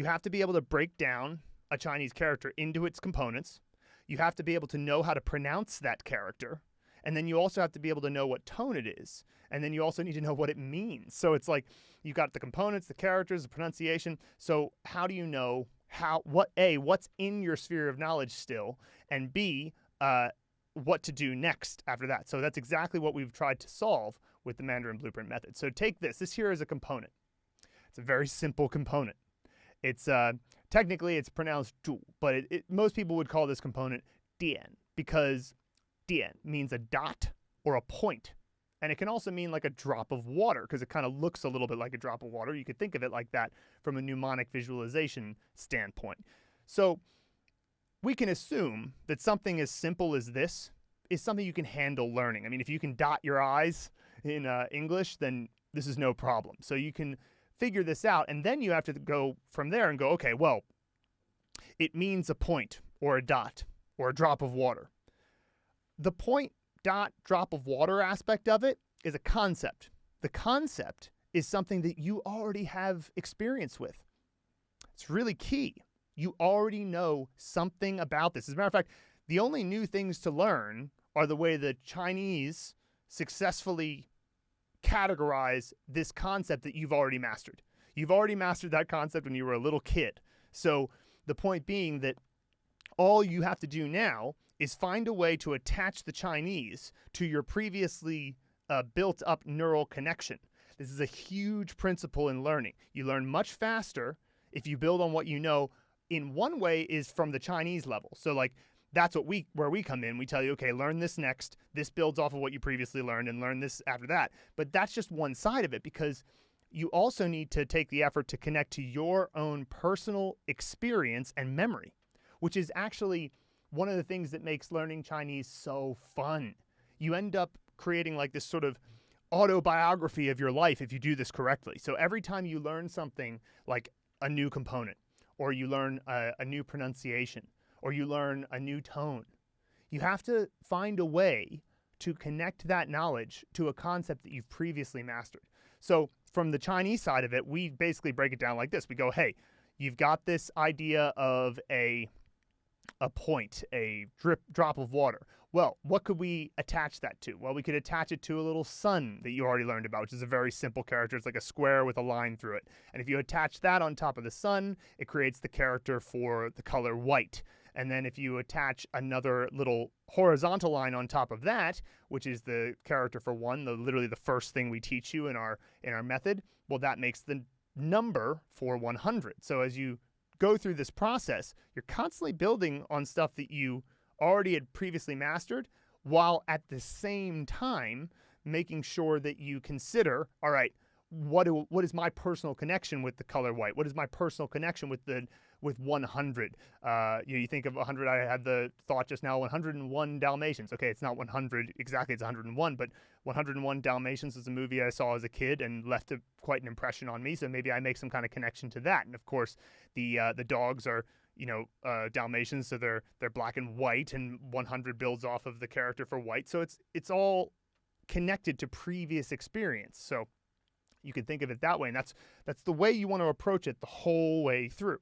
You have to be able to break down a Chinese character into its components. You have to be able to know how to pronounce that character. And then you also have to be able to know what tone it is. And then you also need to know what it means. So it's like you've got the components, the characters, the pronunciation. So how do you know what's in your sphere of knowledge still, and B, what to do next after that. So that's exactly what we've tried to solve with the Mandarin Blueprint method. So take this. This here is a component. It's a very simple component. It's technically it's pronounced zhu, but most people would call this component dian, because dian means a dot or a point. And it can also mean like a drop of water, because it kind of looks a little bit like a drop of water. You could think of it like that from a mnemonic visualization standpoint. So we can assume that something as simple as this is something you can handle learning. I mean, if you can dot your I's in English, then this is no problem. So you can figure this out, and then you have to go from there and go, okay, well, it means a point or a dot or a drop of water. The point, dot, drop of water aspect of it is a concept. The concept is something that you already have experience with. It's really key. You already know something about this. As a matter of fact, the only new things to learn are the way the Chinese successfully categorize this concept that you've already mastered. You've already mastered that concept when you were a little kid. So the point being that all you have to do now is find a way to attach the Chinese to your previously built up neural connection. This is a huge principle in learning. You learn much faster if you build on what you know. In one way is from the Chinese level. So like that's where we come in. We tell you, okay, learn this next. This builds off of what you previously learned, and learn this after that. But that's just one side of it, because you also need to take the effort to connect to your own personal experience and memory, which is actually one of the things that makes learning Chinese so fun. You end up creating like this sort of autobiography of your life if you do this correctly. So every time you learn something like a new component, or you learn a new pronunciation, or you learn a new tone, you have to find a way to connect that knowledge to a concept that you've previously mastered. So from the Chinese side of it, we basically break it down like this. We go, hey, you've got this idea of a point, a drop of water. Well, what could we attach that to? Well, we could attach it to a little sun that you already learned about, which is a very simple character. It's like a square with a line through it. And if you attach that on top of the sun, it creates the character for the color white. And then if you attach another little horizontal line on top of that, which is the character for one, literally the first thing we teach you in our method, well, that makes the number for 100. So as you go through this process, you're constantly building on stuff that you already had previously mastered, while at the same time making sure that you consider, all right, what is my personal connection with the color white? What is my personal connection with 100? You think of 100. I had the thought just now, 101 Dalmatians. Okay, it's not 100 exactly, it's 101, but 101 Dalmatians is a movie I saw as a kid and left quite an impression on me. So maybe I make some kind of connection to that. And of course, the dogs are Dalmatians, so they're black and white, and 100 builds off of the character for white. So it's all connected to previous experience. So you can think of it that way, and that's the way you want to approach it the whole way through.